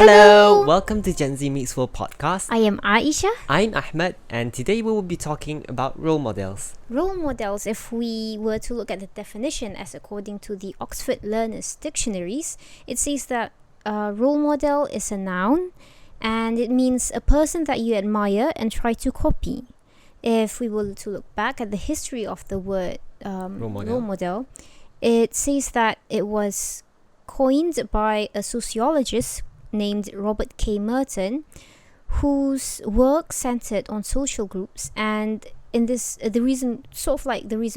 Hello, welcome to Gen Z Meets World podcast. I am Aisha. I'm Ahmed, and today we will be talking about role models. Role models, if we were to look at the definition as according to the Oxford Learners Dictionaries, it says that role model is a noun and it means a person that you admire and try to copy. If we were to look back at the history of the word role model, it says that it was coined by a sociologist named Robert K. Merton, whose work centered on social groups, and in this the reason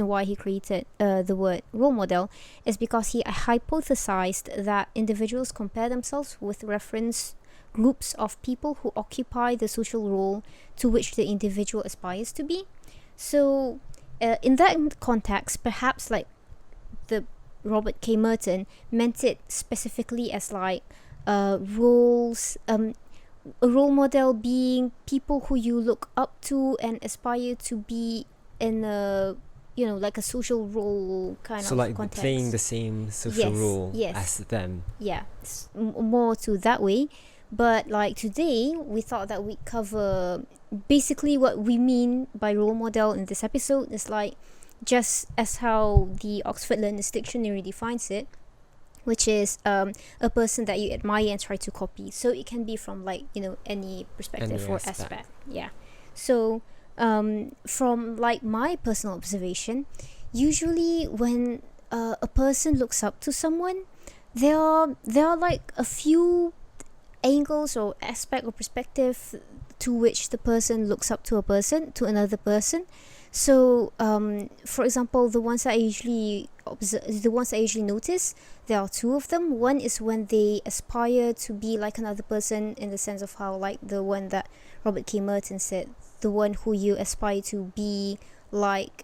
why he created the word role model is because he hypothesized that individuals compare themselves with reference groups of people who occupy the social role to which the individual aspires to be. So in that context, perhaps like the Robert K. Merton meant it specifically as like roles, a role model being people who you look up to and aspire to be in a like a social role kind of context. So like playing the same social role as them. Yeah, more to that way. But like today, we thought that we'd cover basically what we mean by role model in this episode is like just as how the Oxford Learners Dictionary defines it, which is a person that you admire and try to copy. So it can be from like any perspective or aspect. Yeah. So from like my personal observation, usually when a person looks up to someone, there are like a few angles or aspect or perspective to which the person looks up to another person. So for example, the ones that I usually notice, there are two of them. One is when they aspire to be like another person, in the sense of how like the one that Robert K. Merton said, the one who you aspire to be like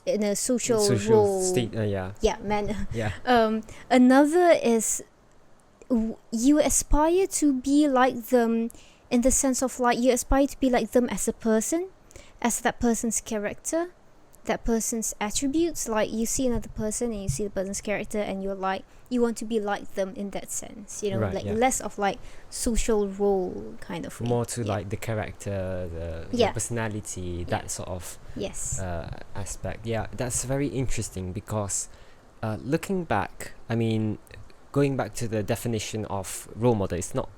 in a social role state, manner. Yeah. Another is you aspire to be like them, in the sense of like you aspire to be like them as a person, as that person's character, that person's attributes. Like you see another person and you see the person's character and you're like, you want to be like them in that sense, less of like social role kind of way. More to like the character, the personality, that sort of aspect. Yeah, that's very interesting because looking back, I mean, going back to the definition of role model, it's not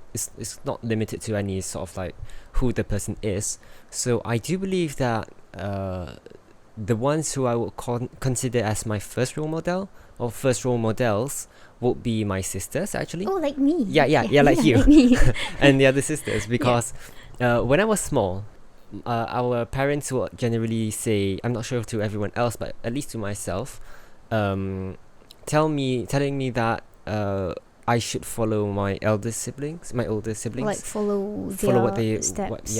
limited to any sort of like who the person is. So I do believe that the ones who I would consider as my first role model or first role models would be my sisters, actually. Oh, like me. Yeah, like you. Like me. And the other sisters, because when I was small, our parents would generally say, I'm not sure to everyone else, but at least to myself, telling me that I should follow my older siblings, like follow what they steps.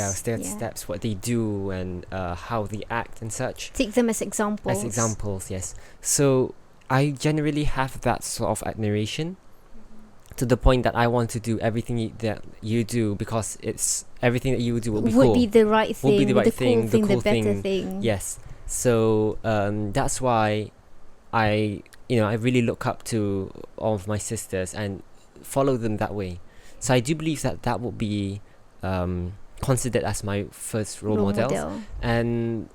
steps, what they do, and how they act and such. Take them as examples. Yes. So I generally have that sort of admiration to the point that I want to do everything that you do, because it's everything that you do will be cool. Would be the right thing. Would be the right thing, the better thing. Yes. So that's why I really look up to all of my sisters and follow them that way. So I do believe that would be considered as my first role model. And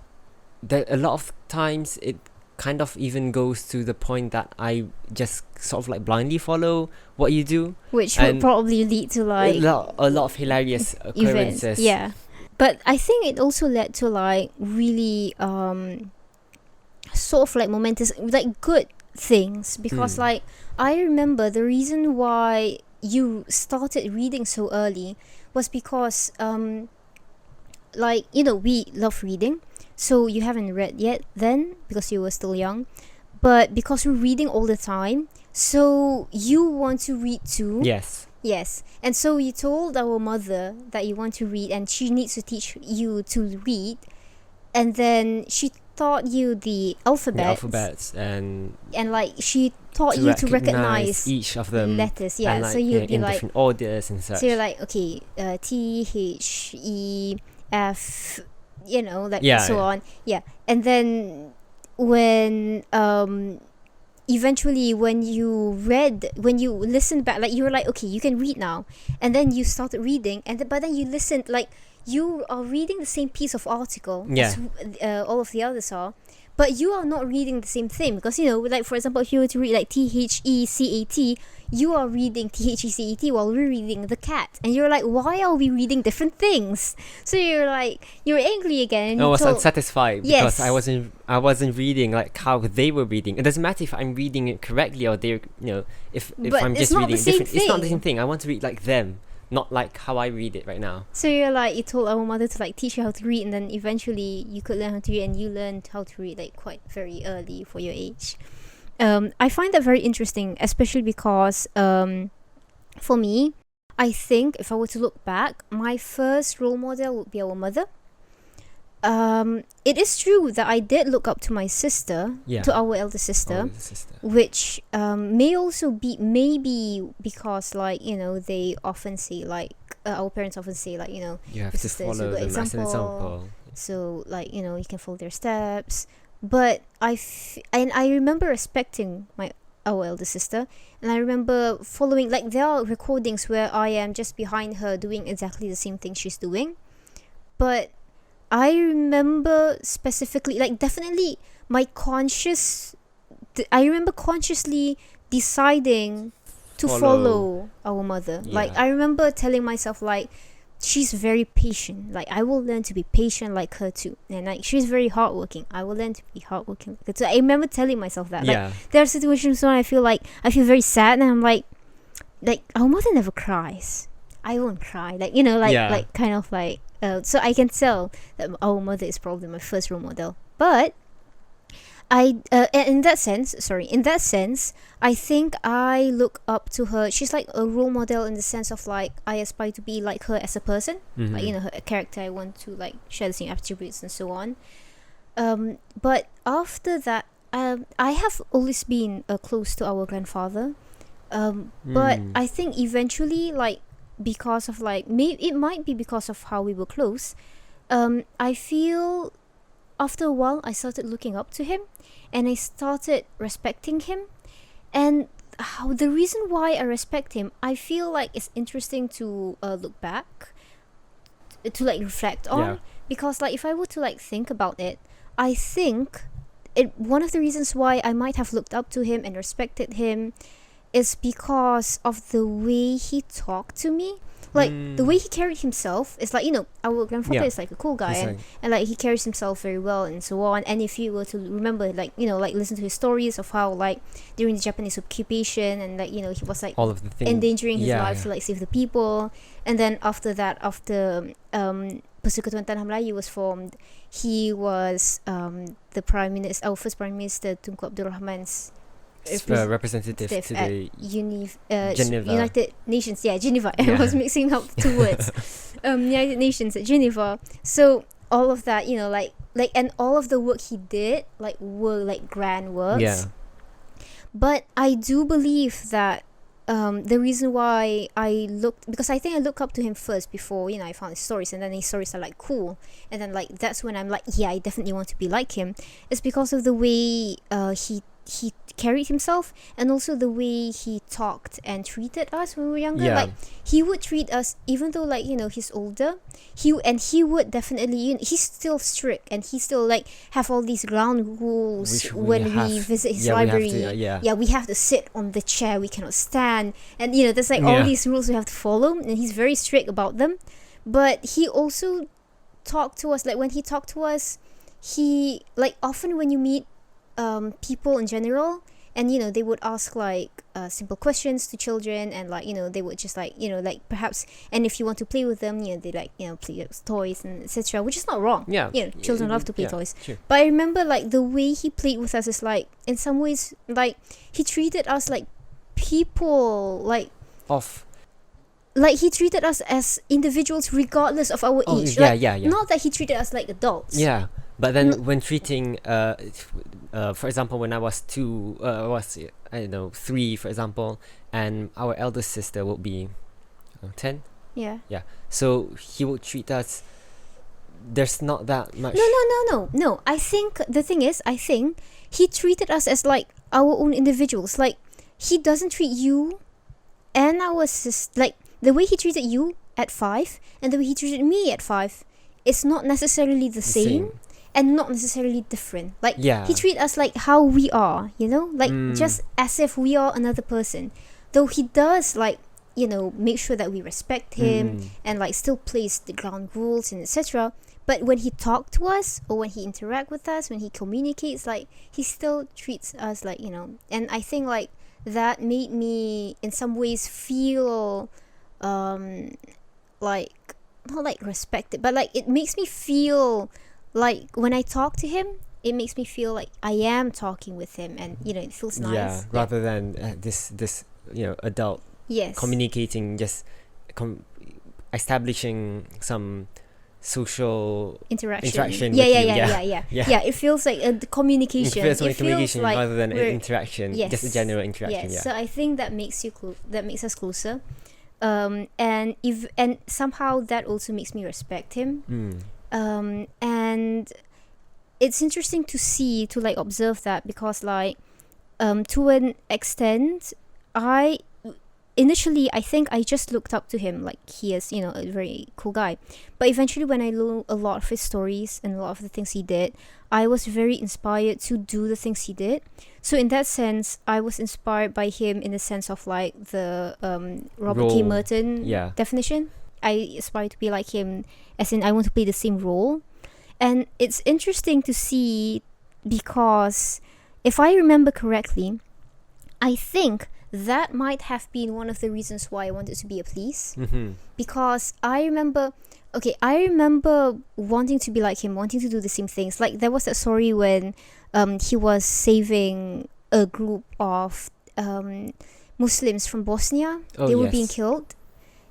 a lot of times it kind of even goes to the point that I just sort of like blindly follow what you do, which would probably lead to like a lot of hilarious occurrences. Events. Yeah, but I think it also led to like really sort of like momentous, like good things, because like I remember the reason why you started reading so early was because we love reading. So you haven't read yet then because you were still young, but because you're reading all the time, so you want to read too. Yes. And so you told our mother that you want to read and she needs to teach you to read, and then she taught you the alphabets and like she taught you to recognize each of them letters. and so you'd be in like different orders and such. So you're like, okay, T H E F, so on. And then when eventually when you listened back, like you were like, okay, you can read now, and then you started reading, but then you listened, like you are reading the same piece of article as all of the others are, but you are not reading the same thing, because like for example, if you were to read like THECAT, you are reading THECAT while we're reading the cat, and you're like, why are we reading different things? So you're angry again. I was unsatisfied because I wasn't reading like how they were reading. It doesn't matter if I'm reading it correctly or they're if I'm just reading it different. It's not the same thing. I want to read like them, not like how I read it right now. So you told our mother to like teach you how to read, and then eventually you could learn how to read, and you learned how to read like quite very early for your age. I find that very interesting, especially because for me, I think if I were to look back, my first role model would be our mother. It is true that I did look up to my sister, to our elder sister, which may also be maybe because like they often say like our parents often say like you have to follow them as an example. So like you can follow their steps. But I remember respecting our elder sister, and I remember following, like there are recordings where I am just behind her doing exactly the same thing she's doing, but I remember specifically, like definitely I remember consciously deciding to follow our mother. Like I remember telling myself like, she's very patient, like I will learn to be patient like her too, and like she's very hardworking, I will learn to be hardworking like her too. I remember telling myself that. Like there are situations when I feel very sad, and I'm like our mother never cries, I won't cry, like like kind of like so I can tell that our mother is probably my first role model. But in that sense, I think I look up to her. She's like a role model in the sense of like I aspire to be like her as a person, like her character. I want to like share the same attributes and so on. But after that, I have always been close to our grandfather. But I think eventually, like because of like it might be because of how we were close. I feel after a while I started looking up to him, and I started respecting him. And the reason why I respect him, I feel like it's interesting to look back, to like reflect on, because like if I were to like think about it, I think one of the reasons why I might have looked up to him and respected him is because of the way he talked to me. Like the way he carried himself is like our grandfather is like a cool guy, and like he carries himself very well and so on. And if you were to remember like like listen to his stories of how like during the Japanese occupation, and like he was like all of the things, endangering his life to like save the people. And then after Persekutuan Tanah Melayu was formed, he was the prime minister, our first prime minister, Tunku Abdul Rahman's representative to the Geneva. United Nations. Geneva. I was mixing up two words. United Nations at Geneva. So all of that, and all of the work he did, like were like grand works. Yeah. But I do believe that the reason why because I think I look up to him first before I found his stories, and then his stories are like cool, and then like that's when I'm like, I definitely want to be like him. It's because of the way he carried himself, and also the way he talked and treated us when we were younger. Like he would treat us, even though like he's older, he would definitely he's still strict, and he still like have all these ground rules when we visit his library. We have to sit on the chair, we cannot stand, and there's like all these rules we have to follow, and he's very strict about them. But he also talked to us, like when he talked to us, he like often when you meet people in general, and they would ask like simple questions to children, and like they would just like like perhaps, and if you want to play with them, they like play with toys and etc., which is not wrong. Children love to play toys. Sure. But I remember like the way he played with us is like, in some ways, like he treated us like people, like he treated us as individuals regardless of our age. Not that he treated us like adults. But then when treating, for example, when I was 3, for example, and our eldest sister would be 10. So he would treat us. There's not that much. No. I think the thing is, he treated us as like our own individuals. Like, he doesn't treat you and our like the way he treated you at 5 and the way he treated me at 5 is not necessarily the same. And not necessarily different. Like, he treats us like how we are, you know? Like, just as if we are another person. Though he does, like, you know, make sure that we respect him and, like, still place the ground rules and etc. But when he talks to us or when he interacts with us, when he communicates, like, he still treats us like, you know. And I think, like, that made me, in some ways, feel, like, not like respected, but, like, it makes me feel... Like, when I talk to him, it makes me feel like I am talking with him, and, you know, it feels nice. Yeah, rather than this you know, adult communicating, just establishing some social interaction. Yeah. It feels like a communication. It feels communication like rather than an interaction. Just a general interaction. Yes. So I think that makes us closer, and somehow that also makes me respect him. And it's interesting to observe that, because, like, to an extent, I think I just looked up to him, like, he is, you know, a very cool guy. But eventually, when I learned a lot of his stories and a lot of the things he did, I was very inspired to do the things he did. So in that sense, I was inspired by him in the sense of, like, the Robert K. Merton definition. I aspire to be like him, as in I want to play the same role. And it's interesting to see, because if I remember correctly, I think that might have been one of the reasons why I wanted to be a police. Because I remember wanting to be like him, wanting to do the same things. Like, there was that story when he was saving a group of Muslims from Bosnia. They were being killed.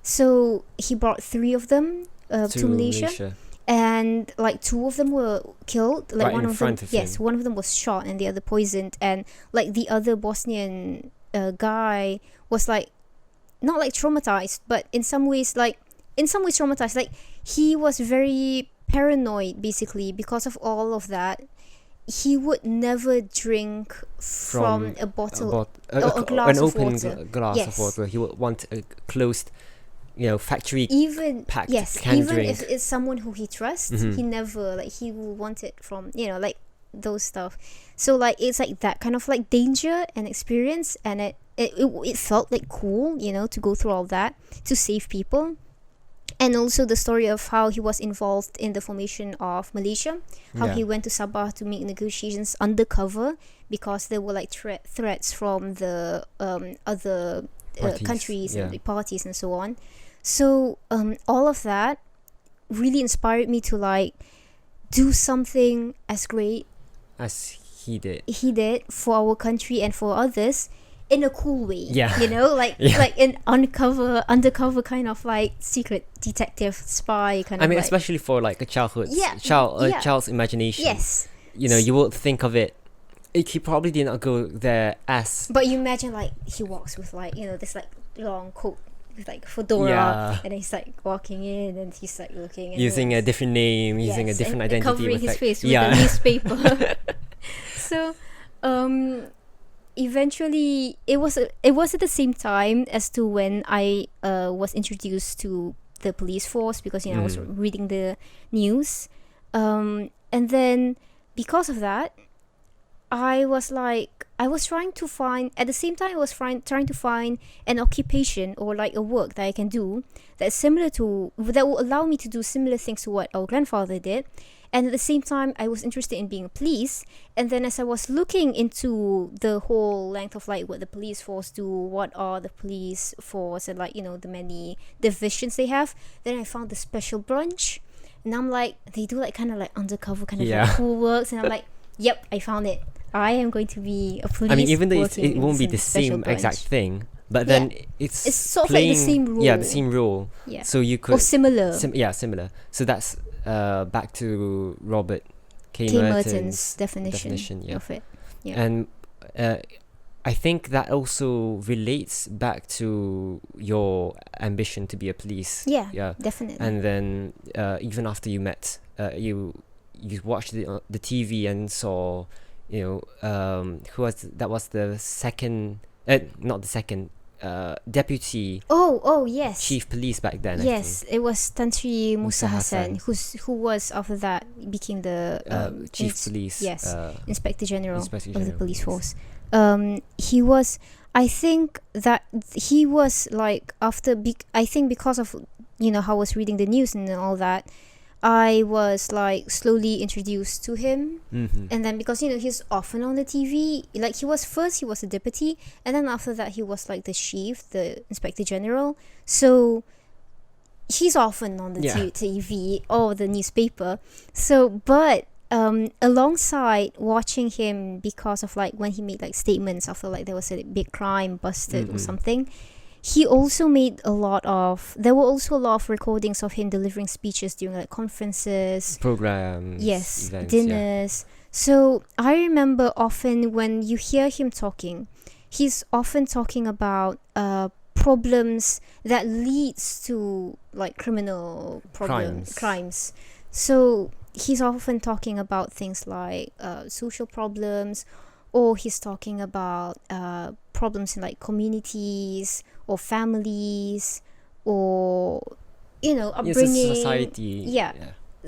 So he brought 3 of them to Malaysia. And, like, 2 of them were killed. Like, right one in of front them, of him. yes, one of them was shot and the other poisoned. And, like, the other Bosnian guy was, like, not like traumatized, but in some ways traumatized. Like, he was very paranoid, basically, because of all of that. He would never drink from a bottle or a glass of water. An open glass of water. He would want a closed, you know, factory packed canned even drink. If it's someone who he trusts, he never, like, he will want it from, you know, like, those stuff. So, like, it's like that kind of, like, danger and experience, and it felt like cool, you know, to go through all that to save people. And also the story of how he was involved in the formation of Malaysia, how he went to Sabah to make negotiations undercover, because there were, like, threats from the other countries and the parties and so on. So all of that really inspired me to, like, do something as great as he did for our country and for others, in a cool way. You know, like an undercover kind of, like, secret detective spy kind of. I mean, like, especially for, like, a child's imagination. Yes. You know, you would think of it. He probably did not go there as. But you imagine, like, he walks with, like, you know, this, like, long coat with, like, fedora, and he's, like, walking in, and he's, like, looking and using a different name, using a different identity, covering with, his like, face with a newspaper. So, eventually, it was at the same time as to when I was introduced to the police force, because, you know, I was reading the news, and then because of that, I was trying to find an occupation or, like, a work that I can do that will allow me to do similar things to what our grandfather did. And at the same time, I was interested in being a police. And then as I was looking into the whole length of, like, what the police force do, what are the police force, and, like, you know, the many divisions they have, then I found the special branch. And I'm like, they do, like, kind of, like, undercover kind of, like, cool works. And I'm like, yep, I found it. I am going to be a police. I mean, even though it won't be the same exact thing, but then it's sort of like the same rule. Yeah, the same rule. Yeah. So you could... Or similar. Similar. So that's back to Robert K. Merton's definition of it. Yeah. And I think that also relates back to your ambition to be a police. Yeah, definitely. And then even after you met, you watched the TV and saw who was that was the second, not the second, deputy yes, chief police back then. Yes, it was Tan Sri Musa Hassan, Hassan. who was after that became the chief police. Yes, Inspector General of the police yes. force. He was. I think that he was like after. I think because of how I was reading the news and all that, I was like slowly introduced to him. And then because he's often on the TV, like he was a deputy, and then after that he was like the chief, the Inspector General. So he's often on the TV or the newspaper. So but alongside watching him, because of like when he made like statements after like there was a big crime busted or something, he also made there were also a lot of recordings of him delivering speeches during like conferences, programs, yes, events, dinners. So I remember often when you hear him talking, he's often talking about problems that leads to like criminal crimes. So he's often talking about things like social problems, or he's talking about problems in like communities or families, or upbringing, society. Yeah.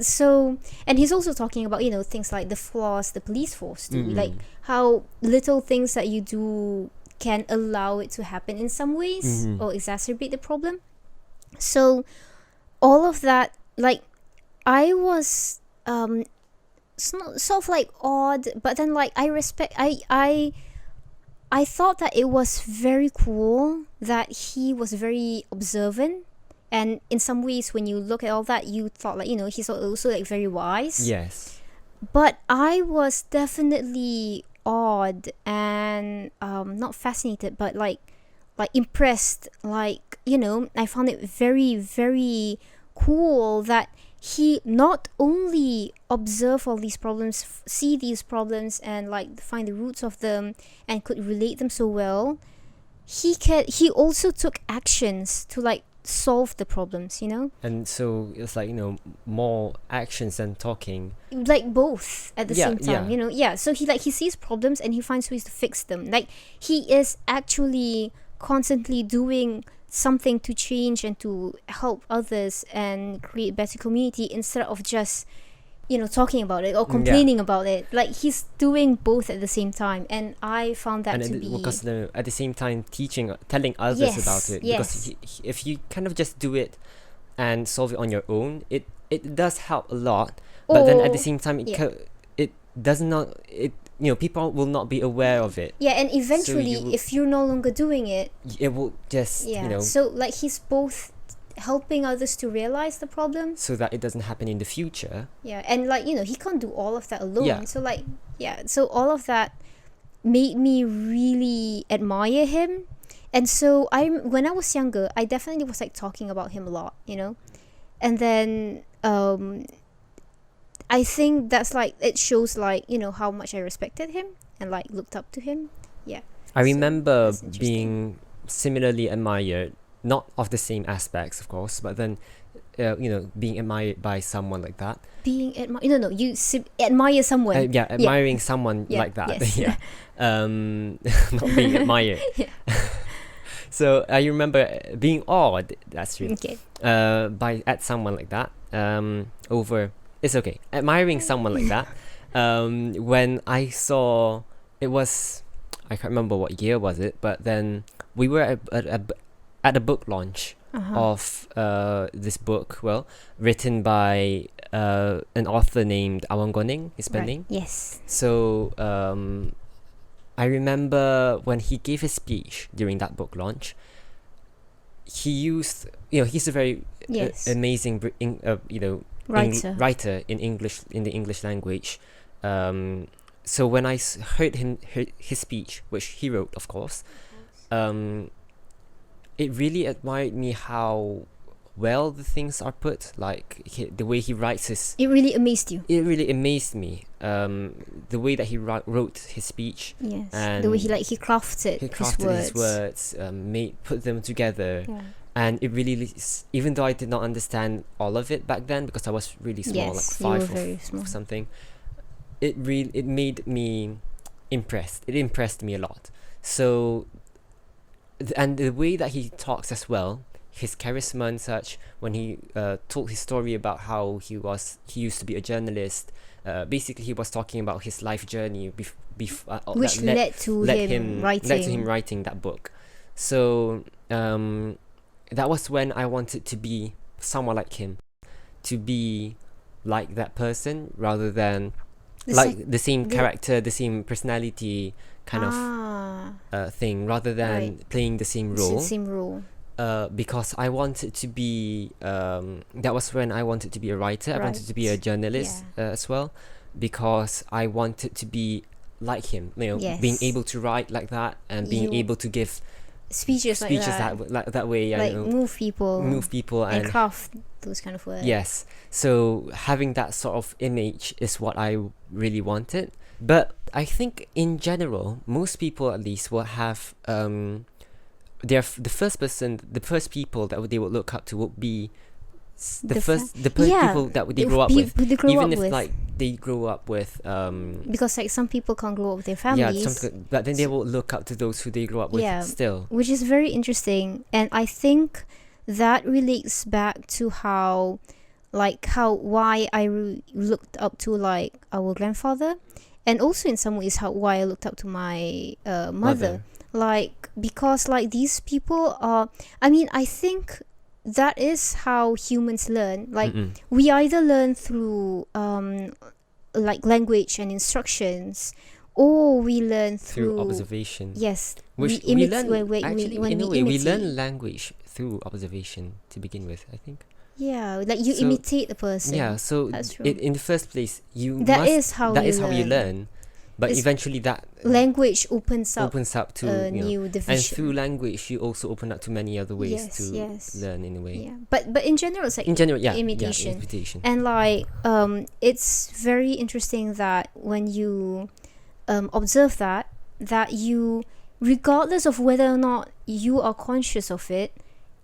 So, and he's also talking about things like the flaws the police force do, like how little things that you do can allow it to happen in some ways or exacerbate the problem. So all of that, like, I was sort of like odd, but then like I thought that it was very cool that he was very observant, and in some ways when you look at all that, you thought like he's also like very wise. Yes. But I was definitely awed and not fascinated, but like impressed. Like I found it very, very cool that he not only observed all these problems, see these problems, and like find the roots of them, and could relate them so well. He also took actions to like solve the problems, And so it's like more actions than talking. Like both at the same time, So he sees problems and he finds ways to fix them. Like he is actually constantly doing something to change and to help others and create better community, instead of just talking about it or complaining about it. Like he's doing both at the same time, and I found that because at the same time telling others about it. Yes. Because if you kind of just do it and solve it on your own, it does help a lot. But then at the same time, it does not. People will not be aware of it. Yeah, and eventually, if you're no longer doing it, it will just So like he's both helping others to realize the problem, so that it doesn't happen in the future. Yeah, and like he can't do all of that alone. Yeah. So like so all of that made me really admire him. And so when I was younger, I definitely was like talking about him a lot, and then I think that's like, it shows like how much I respected him and like looked up to him. Yeah, I remember being similarly admired, not of the same aspects of course, but then being admired by someone like that. Being admired? No, you admire someone. Admiring someone like that. Yes. Not being admired. So I remember being awed. That's true. Okay. At someone like that. It's okay. Admiring someone like that. When I saw, it was, I can't remember what year was it, but then we were at a book launch of this book, written by an author named Awang Goning, his pen name. Yes. So I remember when he gave his speech during that book launch, he used, he's a very amazing, writer in the English language. So when I heard his speech, which he wrote, of course, it really admired me how well the things are put. Like the way he writes his. It really amazed you. It really amazed me. The way that he wrote his speech. Yes. And the way he crafted his words. Put them together. Yeah. And it really, even though I did not understand all of it back then, because I was really small, like 5 or something, it made me impressed. It impressed me a lot. So, and the way that he talks as well, his charisma and such, when he told his story about how he used to be a journalist. Basically, he was talking about his life journey, which led to him writing that book. So that was when I wanted to be someone like him, to be like that person, rather than the same character, the same personality kind of thing, rather than playing the same role. Because I wanted to be that was when I wanted to be a writer. I wanted to be a journalist as well, because I wanted to be like him, being able to write like that, and being able to give speeches like that way, like move people and craft those kind of words. Yes, so having that sort of image is what I really wanted. But I think in general, most people at least will have the first people that they would look up to would be the first people that they grow up with, even if like they grow up with because like some people can't grow up with their families, but then they will look up to those who they grow up with still, which is very interesting. And I think that relates back to why I looked up to like our grandfather, and also in some ways why I looked up to my mother. Like, because like these people are, I mean, I think that is how humans learn. Like we either learn through like language and instructions, or we learn through observation. Yes, which we learn we learn language through observation to begin with, I think. Yeah, like you imitate the person. Yeah, so in the first place, that is how you learn. But eventually that language opens up to a new division. And through language you also open up to many other ways to learn in a way. Yeah. But in general it's like imitation. And like it's very interesting that when you observe that you, regardless of whether or not you are conscious of it,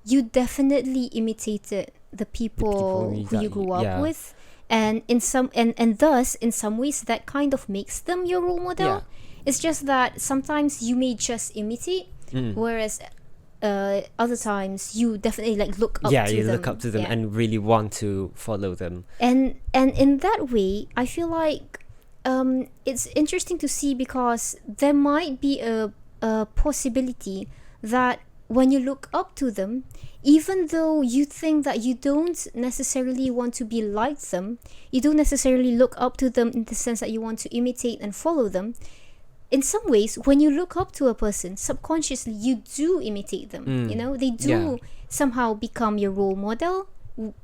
you definitely imitated the people who you grew up with. And thus in some ways that kind of makes them your role model. It's just that sometimes you may just imitate, whereas other times you definitely like look up to them and really want to follow them. And in that way I feel like it's interesting to see, because there might be a possibility that when you look up to them, even though you think that you don't necessarily want to be like them, you don't necessarily look up to them in the sense that you want to imitate and follow them, in some ways when you look up to a person, subconsciously you do imitate them. They do somehow become your role model.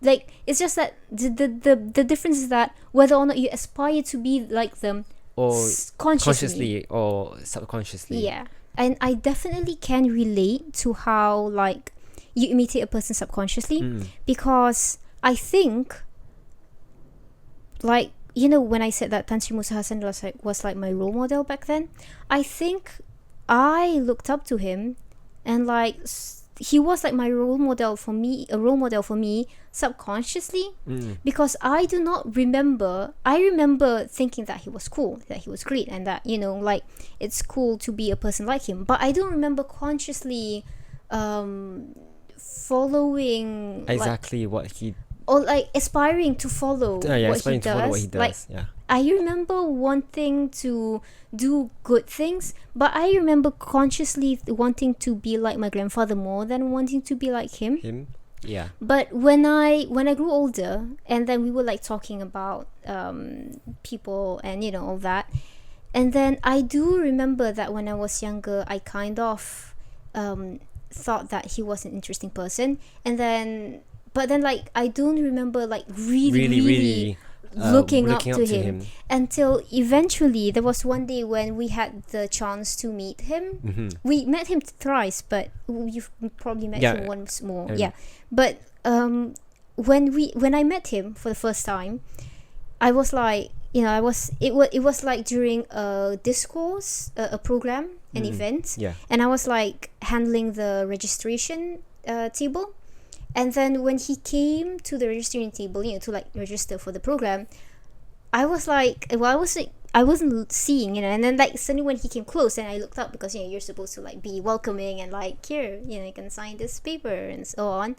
Like, it's just that the difference is that whether or not you aspire to be like them, or consciously or subconsciously. And I definitely can relate to how like you imitate a person subconsciously, because I think, like, when I said that Tan Sri Musa Hassan was like my role model back then, I think I looked up to him, and like he was like my role model for me subconsciously, because I do not remember. I remember thinking that he was cool, that he was great, and that like it's cool to be a person like him, but I don't remember consciously following exactly what he, or like aspiring to follow what he does. Like, I remember wanting to do good things, but I remember consciously wanting to be like my grandfather more than wanting to be like him. But when I grew older, and then we were like talking about people and all that, and then I do remember that when I was younger I kind of thought that he was an interesting person, but then like I don't remember like really looking up to him until eventually there was one day when we had the chance to meet him. We met him thrice, but you've probably met him once more. But when I met him for the first time, I was like, it was like during a discourse, a program, an event, and I was like handling the registration table. And then when he came to the registration table, to like register for the program, I was like, I wasn't seeing, and then like suddenly when he came close and I looked up, because you're supposed to like be welcoming and like, here, you can sign this paper and so on.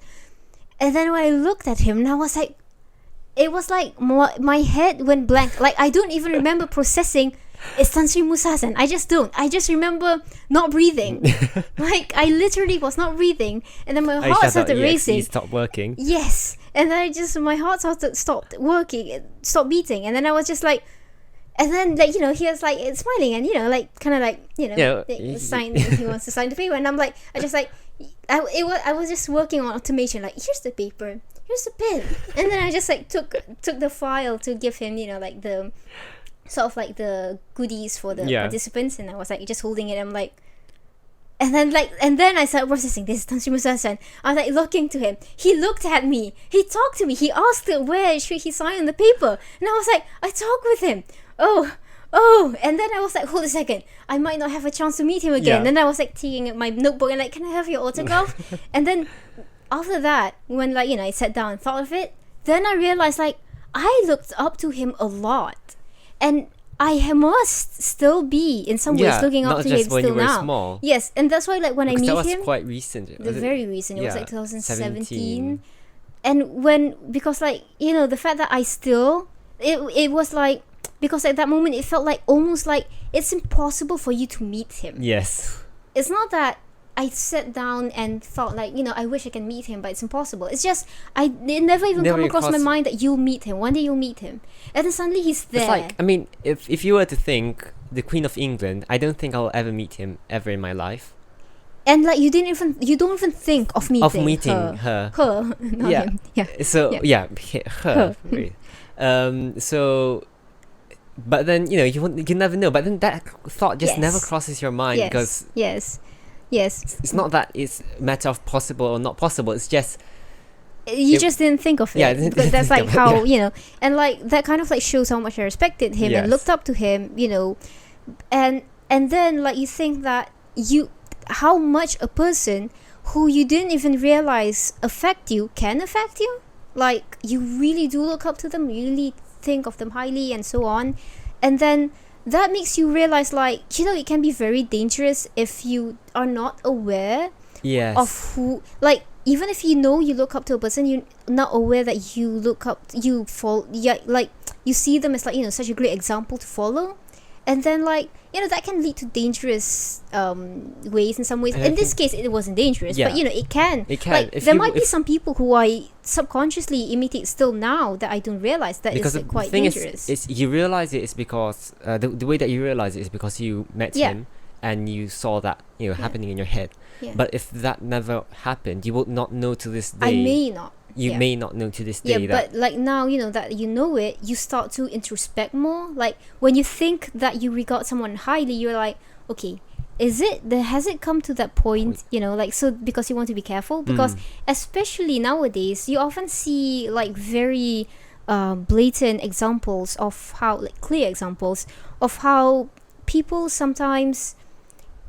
And then when I looked at him, and I was like, it was like my head went blank. Like, I don't even remember processing it's Tan Sri Musa Hasan. I just don't. I just remember not breathing. Like, I literally was not breathing, and then my heart started racing. Stopped working. Yes, and then my heart stopped working, stopped beating, and then I was just like, and then like he was like smiling and like kind of like sign. He wants to sign the paper, and I'm like, I was just working on automation. Like, here's the paper, here's the pen, and then I just like took the file to give him, like the sort of like the goodies for the participants, and I was like just holding it. I'm like, and then I started processing. This is Tan Sri Musa Hasan. I was like looking to him. He looked at me. He talked to me. He asked where should he sign the paper, and I was like, I talked with him. Oh, and then I was like, hold a second, I might not have a chance to meet him again. Then I was like taking my notebook and like, can I have your autograph? And then after that, when like I sat down and thought of it, then I realized like I looked up to him a lot, and I must still be in some ways looking up to him still now. Small. Yes, and that's why like when I meet him, that was quite recent. Very recent. It was like 2017, and because like the fact that I still it was like, because at that moment it felt like almost like it's impossible for you to meet him. Yes. It's not that I sat down and thought like, I wish I can meet him, but it's impossible. It's just, it never even come across my mind that you'll meet him. One day you'll meet him. And then suddenly he's there. It's like, I mean, if you were to think the Queen of England, I don't think I'll ever meet him ever in my life. And like you don't even think of meeting her. Her, not him. Yeah. So her. So, but then you never know. But then that thought just never crosses your mind because yes. It's not that it's a matter of possible or not possible. It's just you just didn't think of it. Yeah, but that's like how and like that kind of like shows how much I respected him and looked up to him. And then like you think that how much a person who you didn't even realize can affect you. Like, you really do look up to them, you really think of them highly and so on, and then that makes you realize like it can be very dangerous if you are not aware of who, like, even if you look up to a person, you're not aware that like you see them as like such a great example to follow, and then like that can lead to dangerous ways in some ways. In this case it wasn't dangerous, but it can like there might be some people who I subconsciously imitate still now that I don't realize that is like, quite dangerous. Is you realize it is because the way that you realize it is because you met him and you saw that happening in your head. But if that never happened, you will not know to this day. I may not. You may not know to this day. But like now, that you know it, you start to introspect more. Like when you think that you regard someone highly, you're like, okay, has it come to that point? Like, so because you want to be careful, because especially nowadays, you often see like very blatant examples of how, like clear examples of how people sometimes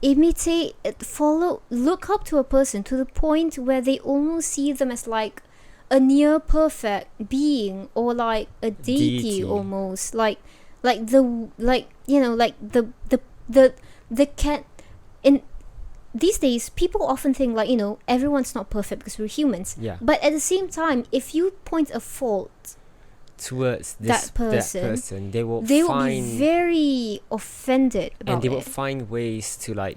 look up to a person to the point where they almost see them as like a near perfect being, or like a deity almost, like the cat. In these days, people often think like everyone's not perfect because we're humans. But at the same time, if you point a fault towards that person, they will be very offended about and they will find ways to like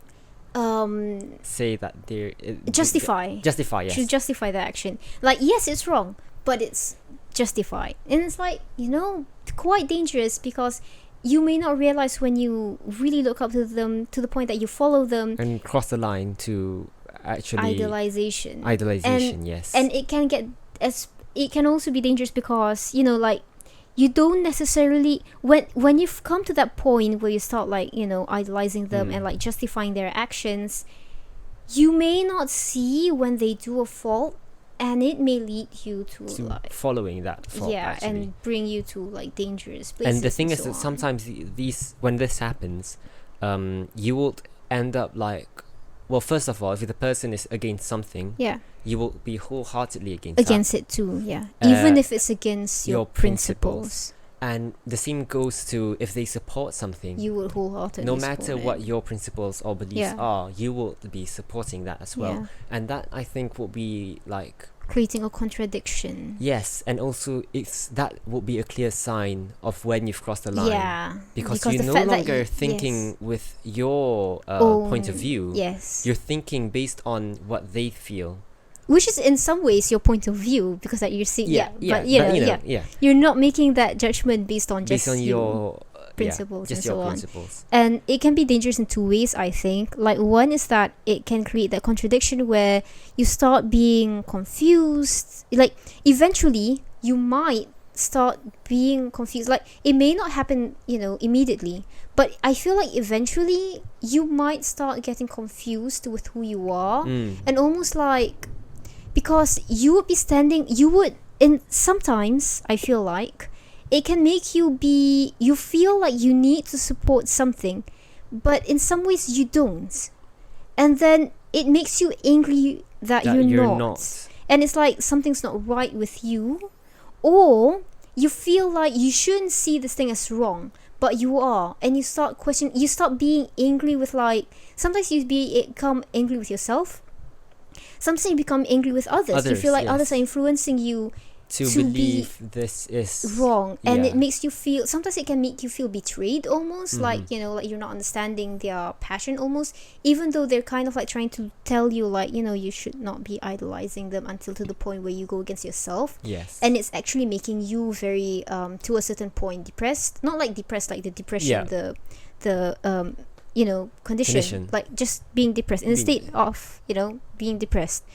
say that they're justify yes, to justify the action. Like, yes, it's wrong, but it's justified, and it's like quite dangerous, because you may not realize when you really look up to them to the point that you follow them and cross the line to actually idolization, yes. And it can also be dangerous because like you don't necessarily, when you've come to that point where you start like idolizing them and like justifying their actions, you may not see when they do a fault, and it may lead you to like following that fault, actually. And bring you to like dangerous places. And the thing is that sometimes when this happens, you will end up like, well, first of all, if the person is against something, you will be wholeheartedly against it too. Even if it's against your principles. And the same goes to if they support something. You will wholeheartedly no matter support what it. your principles or beliefs are, you will be supporting that as well. Yeah. And that, I think, will be like creating a contradiction. Yes, and also that would be a clear sign of when you've crossed the line. Yeah. Because you're no longer thinking with your point of view. Yes. You're thinking based on what they feel. Which is in some ways your point of view, because that you see, but you know, you're not making that judgment based on your principles just and your so principles. on. And it can be dangerous in two ways, I think. Like, one is that it can create that contradiction where you start being confused. Like, eventually you might start being confused. Like, it may not happen, immediately, but I feel like eventually you might start getting confused with who you are, and almost like, because you would and sometimes I feel like it can make you feel like you need to support something, but in some ways you don't, and then it makes you angry that you're not, and it's like something's not right with you, or you feel like you shouldn't see this thing as wrong, but you are, and you start being angry with, like, sometimes you become angry with yourself. Sometimes you become angry with others. You feel like others are influencing you to believe this is wrong, and it makes you feel, sometimes it can make you feel betrayed almost, like, like you're not understanding their passion almost, even though they're kind of like trying to tell you, like, you should not be idolizing them until to the point where you go against yourself. Yes. And it's actually making you very to a certain point depressed, not like depressed like the depression, the condition, like just being depressed, in a state of being depressed.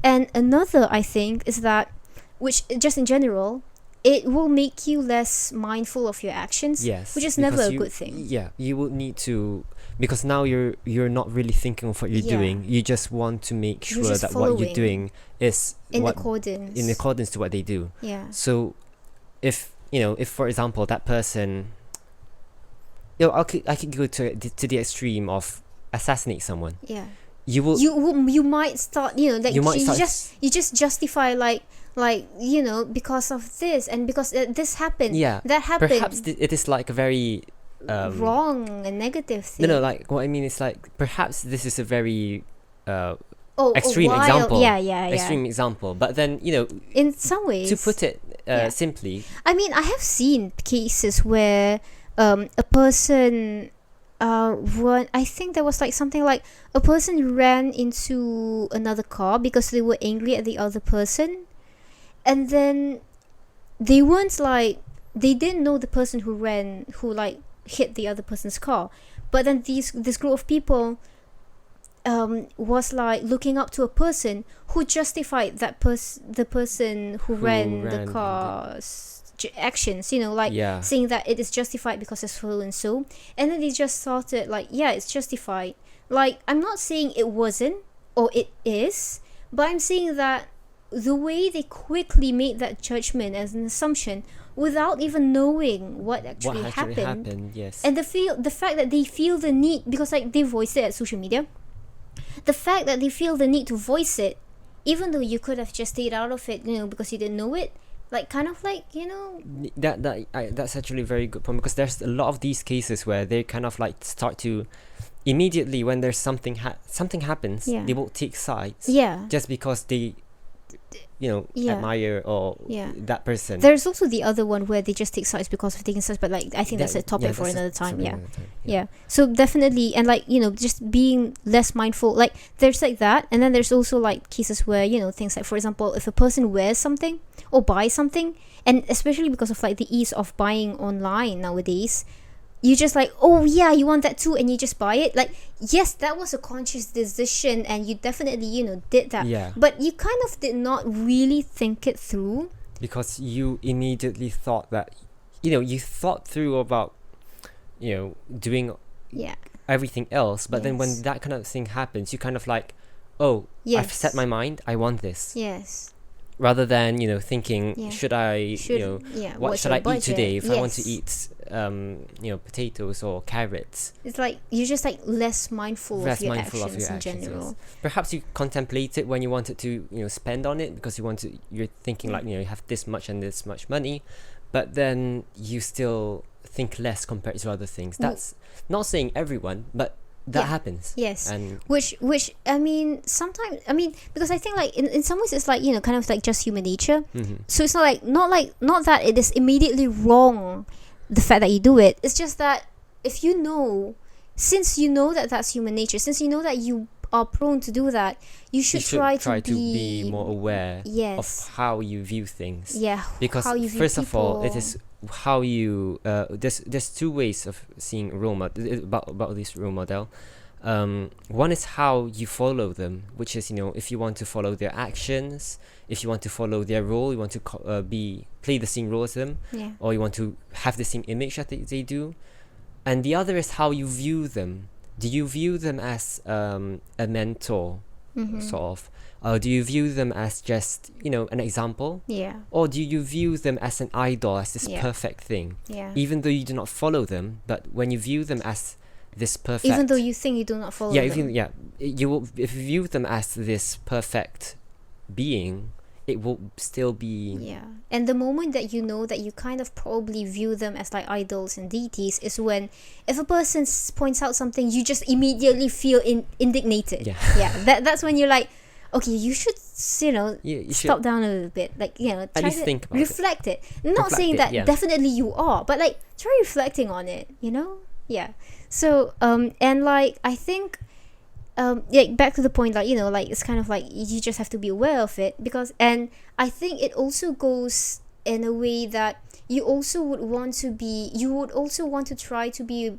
And another, I think, is that, which just in general, it will make you less mindful of your actions, which is never a good thing. You will need to, because now you're not really thinking of what you're doing. You just want to make sure that what you're doing is in accordance to what they do. So if for example that person, I could go to the extreme of assassinate someone. You might start, like, you just justify, like because of this, and because this happened, that happened. Perhaps it is like a very wrong and negative thing. No, like, what I mean is, like, perhaps this is a very extreme example. Extreme example. But then, in some ways, to put it simply, I mean, I have seen cases where a person I think there was like something like a person ran into another car because they were angry at the other person, and then they didn't know the person who like hit the other person's car, but then this group of people was like looking up to a person who justified the person who ran the car's actions, saying that it is justified because it's so and so, and then they just started like, it's justified. Like, I'm not saying it wasn't, or it is, but I'm saying that the way they quickly made that judgment as an assumption without even knowing what actually happened, and the fact that they feel the need, because like they voiced it at social media, the fact that they feel the need to voice it, even though you could have just stayed out of it, because you didn't know it, like, kind of like, that's actually a very good point, because there's a lot of these cases where they kind of like start to immediately, when there's something happens, they won't take sides, just because they admire or that person. There's also the other one where they just take sides because of taking sides, but like I think that's a topic for another time. So definitely, and like just being less mindful, like there's like that, and then there's also like cases where things like, for example, if a person wears something or buys something, and especially because of like the ease of buying online nowadays, you just like, oh yeah, you want that too, and you just buy it. Like, yes, that was a conscious decision, and you definitely did that, but you kind of did not really think it through, because you immediately thought that you thought through about doing everything else, but then when that kind of thing happens, you kind of like, I've set my mind, I want this, rather than thinking, what should I eat today if I want to eat potatoes or carrots. It's like you're just like less mindful of your actions in general. Perhaps you contemplate it when you wanted to spend on it, because you're thinking like you have this much and this much money, but then you still think less compared to other things. That's not saying everyone, but that happens. Yes. And which I mean, sometimes, I mean, because I think like in some ways it's like, you know, kind of like just human nature. So it's not that it is immediately wrong, the fact that you do it. It's just that if you know, since you know that that's human nature, since you know that you are prone to do that, you should try to be more aware of how you view things. Yeah. Because how you view first people. of all, it is how you there's two ways of seeing a role model about this role model. One is how you follow them, which is, you know, if you want to follow their actions, if you want to follow their role, you want to play the same role as them, or you want to have the same image that they do. And the other is how you view them. Do you view them as a mentor, sort of? Or do you view them as just, you know, an example? Yeah. Or do you view them as an idol, as this perfect thing? Yeah. Even though you do not follow them, but when you view them as this perfect... Even though you think you do not follow them. You will, if you view them as this perfect being, it will still be... Yeah. And the moment that you know that you kind of probably view them as like idols and deities is when, if a person points out something, you just immediately feel indignated. That's when you're like, okay, you should, you know, stop down a little bit. Like, you know, try to think about reflect it. Not saying that definitely you are, but like, try reflecting on it, you know? Yeah. So, and like, I think... back to the point, like, you know, like, it's kind of like you just have to be aware of it, because, and I think it also goes in a way that you would also want to try to be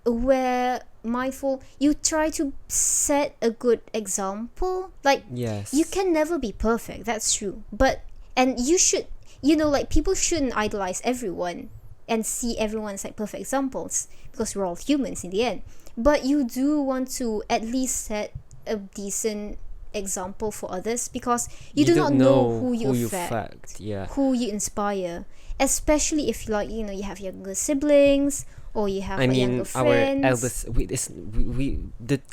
aware, mindful. You try to set a good example. Like, you can never be perfect, that's true, but, and you should, you know, like, people shouldn't idolize everyone and see everyone as like perfect examples, because we're all humans in the end. But you do want to at least set a decent example for others, because you do not know who you affect, who you inspire, especially if, like, you know, you have younger siblings or you have younger friends. Our eldest,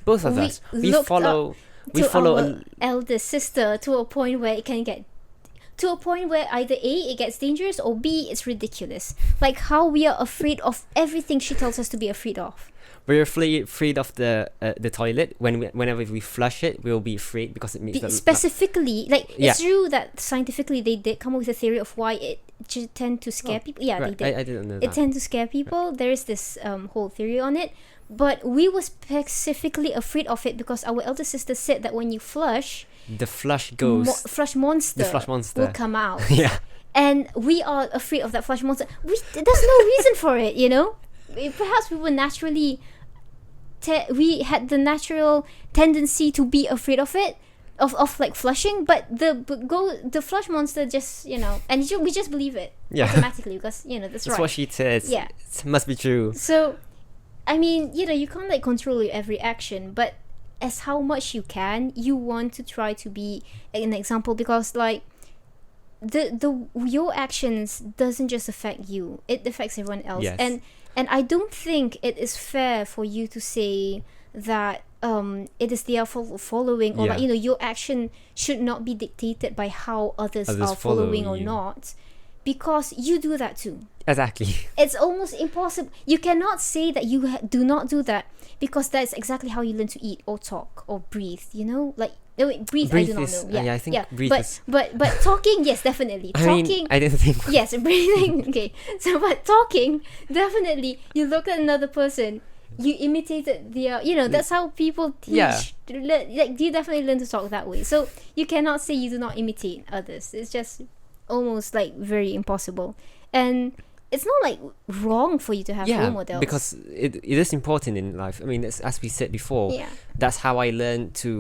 both of us, we follow our eldest sister to a point where it can get to a point where either A, it gets dangerous, or B, it's ridiculous. Like how we are afraid of everything she tells us to be afraid of. We're afraid of the toilet. Whenever we flush it, we'll be afraid because it makes specifically, like, it's true that scientifically they did come up with a theory of why it tend to scare people. Yeah, right. they did. I didn't know that. It tend to scare people. Right. There is this whole theory on it. But we were specifically afraid of it because our elder sister said that when you flush, the flush goes... flush monster will come out. Yeah. And we are afraid of that flush monster. There's no reason for it, you know? Perhaps we were naturally... we had the natural tendency to be afraid of it, of like flushing, but the flush monster just, you know, and we just believe it automatically because, you know, that's right. That's what she says. Yeah. It must be true. So... I mean, you know, you can't like control your every action, but as how much you can, you want to try to be an example, because like your actions doesn't just affect you, it affects everyone else. Yes. And I don't think it is fair for you to say that it is their following, or like, you know, your action should not be dictated by how others are following or not, because you do that too. Exactly. It's almost impossible. You cannot say that you do not do that, because that's exactly how you learn to eat or talk or breathe, you know? Like, breathe I do not know. Yeah, I think breathe is... But talking, yes, definitely. Talking... I didn't think... Yes, breathing, okay. So, but talking, definitely, you look at another person, you imitated their... You know, that's how people teach. Yeah. Like, you definitely learn to talk that way. So, you cannot say you do not imitate others. It's just almost, like, very impossible. And... it's not like wrong for you to have role models. Because it is important in life. I mean, as we said before, that's how I learned to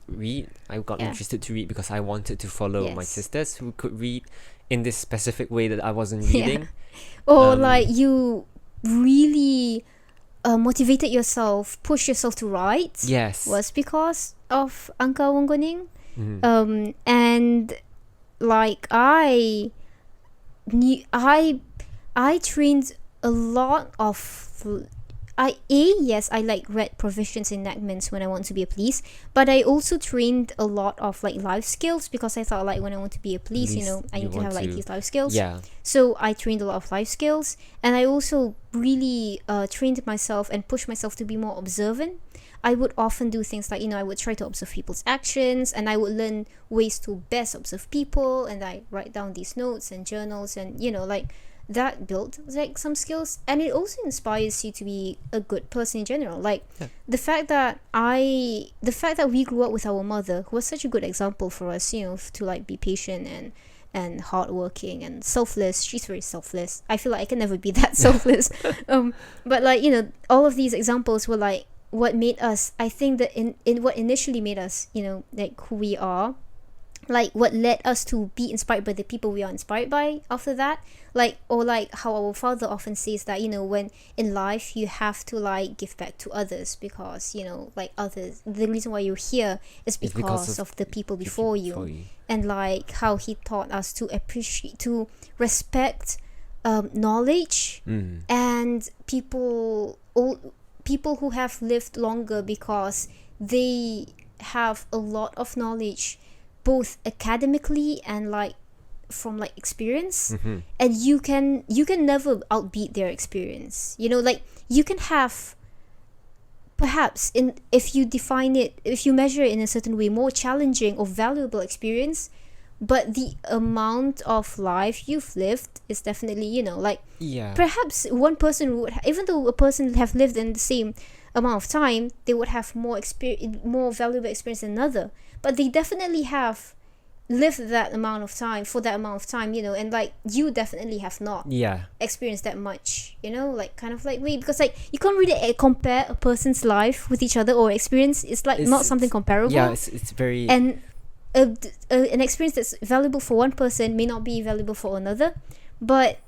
read. I got interested to read because I wanted to follow my sisters who could read in this specific way that I wasn't reading. Or like you really motivated yourself, pushed yourself to write. Yes. Was because of Angka Wonggoning. And like I trained a lot of yes, I like read provisions enactments when I want to be a police, but I also trained a lot of like life skills, because I thought like when I want to be a police, I need to have like these life skills. Yeah. So I trained a lot of life skills, and I also really trained myself and pushed myself to be more observant. I would often do things like, I would try to observe people's actions, and I would learn ways to best observe people, and I write down these notes and journals, and like that built like some skills, and it also inspires you to be a good person in general. Like the fact that we grew up with our mother, who was such a good example for us, to like be patient and hardworking and selfless. She's very selfless. I feel like I can never be that selfless. But like, all of these examples were like what made us, I think that in what initially made us, like who we are, like what led us to be inspired by the people we are inspired by after that. Like, or like how our father often says that, when in life you have to like give back to others, because like others, the reason why you're here is because of the people before you. And like how he taught us to appreciate, to respect knowledge and people who have lived longer, because they have a lot of knowledge, both academically and like from like experience, and you can never outbeat their experience. Like you can have, perhaps if you measure it in a certain way, more challenging or valuable experience, but the amount of life you've lived is definitely, like perhaps one person would even though a person have lived in the same amount of time, they would have more valuable experience than another, but they definitely have lived that amount of time, and like you definitely have not experienced that much, like kind of like way, because like you can't really compare a person's life with each other, or experience. It's like not something comparable. It's very, and an experience that's valuable for one person may not be valuable for another, but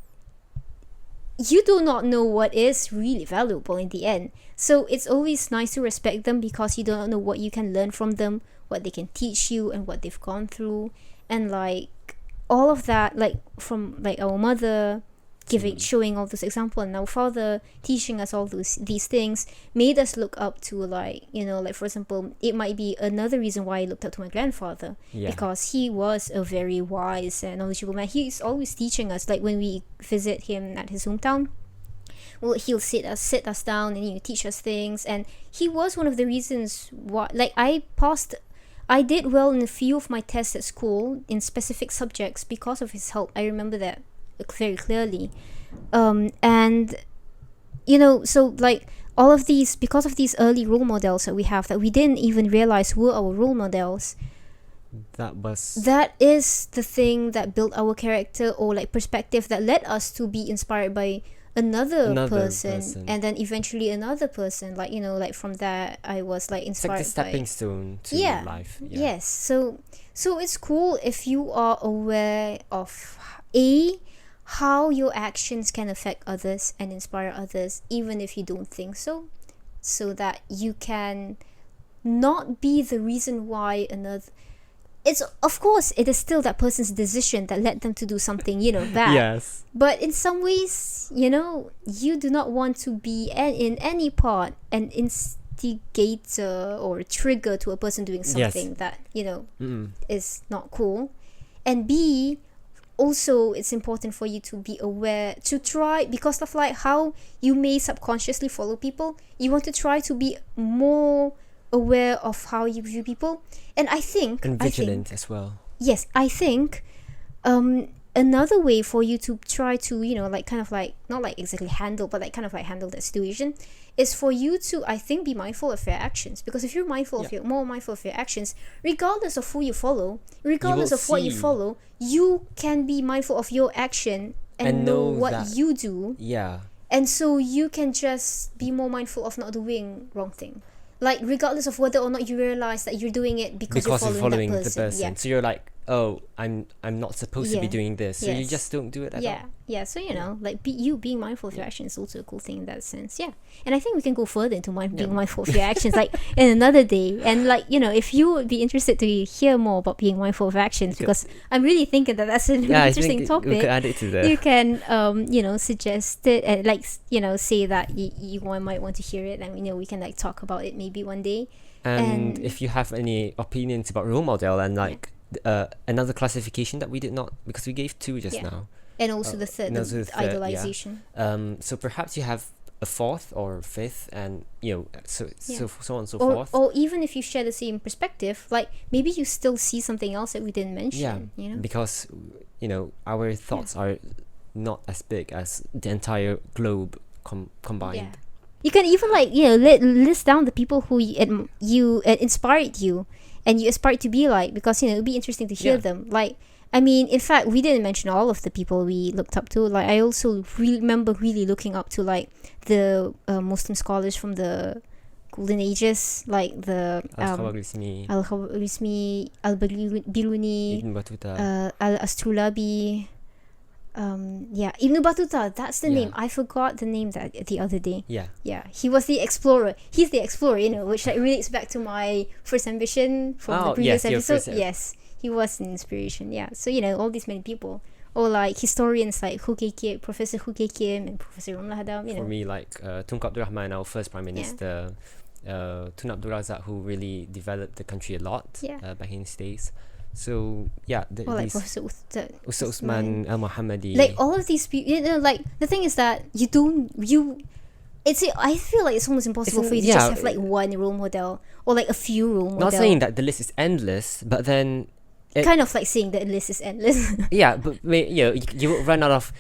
you do not know what is really valuable in the end. So it's always nice to respect them, because you don't know what you can learn from them, what they can teach you, and what they've gone through, and like all of that, like from like our mother showing all those examples, and our father teaching us all these things, made us look up to like, like for example, it might be another reason why I looked up to my grandfather, because he was a very wise and knowledgeable man. He's always teaching us, like when we visit him at his hometown, well, he'll sit us down and teach us things. And he was one of the reasons why, like, I did well in a few of my tests at school in specific subjects because of his help. I remember that very clearly. And so like all of these, because of these early role models that we have, that we didn't even realize were our role models, that is the thing that built our character, or like perspective, that led us to be inspired by another person, and then eventually another person, like like from that I was like inspired. It's like the stepping stone to life. Yes. So it's cool if you are aware of how your actions can affect others and inspire others, even if you don't think so that you can not be the reason why another. It's, of course, it is still that person's decision that led them to do something, bad. Yes. But in some ways, you do not want to be in any part an instigator or trigger to a person doing something that, is not cool. And B, also, it's important for you to be aware, to try, because of like how you may subconsciously follow people, you want to try to be more aware of how you view people. And vigilant as well. Yes, I think another way for you to try to like kind of like not like exactly handle, but like kind of like handle that situation, is for you to, I think, be mindful of your actions. Because if you're more mindful of your actions, regardless of who you follow, regardless of what you follow, you can be mindful of your action and know what you do. Yeah. And so you can just be more mindful of not doing wrong thing. Like regardless of whether or not you realize that you're doing it because you're following that person. The person. Yeah. So you're like oh, I'm not supposed to be doing this, so you Yes. just don't do it at all. Yeah. So like being mindful of your actions is also a cool thing in that sense. Yeah, and I think we can go further into being mindful of your actions, like in another day. And like if you would be interested to hear more about being mindful of actions, because I'm really thinking that that's an interesting topic. We could add it to the. You can suggest it, and like say that you might want to hear it, and we can like talk about it maybe one day. And if you have any opinions about role model and like another classification that we did not, because we gave two just now, and also the third, the idolisation. So perhaps you have a fourth or fifth, and so on and so or, forth. Or even if you share the same perspective, like maybe you still see something else that we didn't mention. Because our thoughts are not as big as the entire globe combined. Yeah. You can even like list down the people who you inspired you, and you aspired to be like, because it'd be interesting to hear them. Like, I mean, in fact, we didn't mention all of the people we looked up to. Like, I also remember really looking up to like the Muslim scholars from the Golden Ages, like the Al-Khawarizmi, Al-Biruni, Ibn Battuta, Al-Astrulabi. Ibn Battuta, that's the name. I forgot the name the other day. He was the explorer. He's the explorer, which like relates back to my first ambition from the previous episode. Yes, he was an inspiration. So all these many people, or like historians like Professor Hu Kim and Professor Ramla Hadam. For me, like Tunku Abdul Rahman, our first prime minister, Tun Abdul Razak, who really developed the country a lot back in his days. So like Professor Ustaz Usman Al-Muhammadi, like all of these people, like the thing is that I feel like it's almost impossible for you to just have like one role model or like a few role models. Not saying that the list is endless, but then kind of like saying that the list is endless. But you will run out of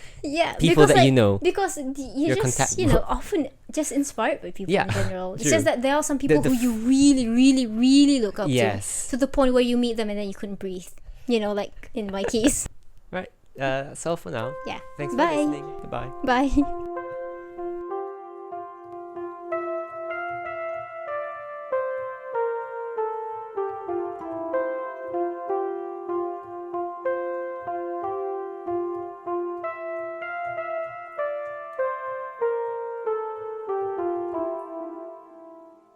people that because you're just often just inspired by people in general. It's true. just that there are some people who you really, really, really look up to the point where you meet them and then you couldn't breathe. Like in my case. Right. That's all for now. Yeah. Thanks Bye. for listening. Goodbye. Bye.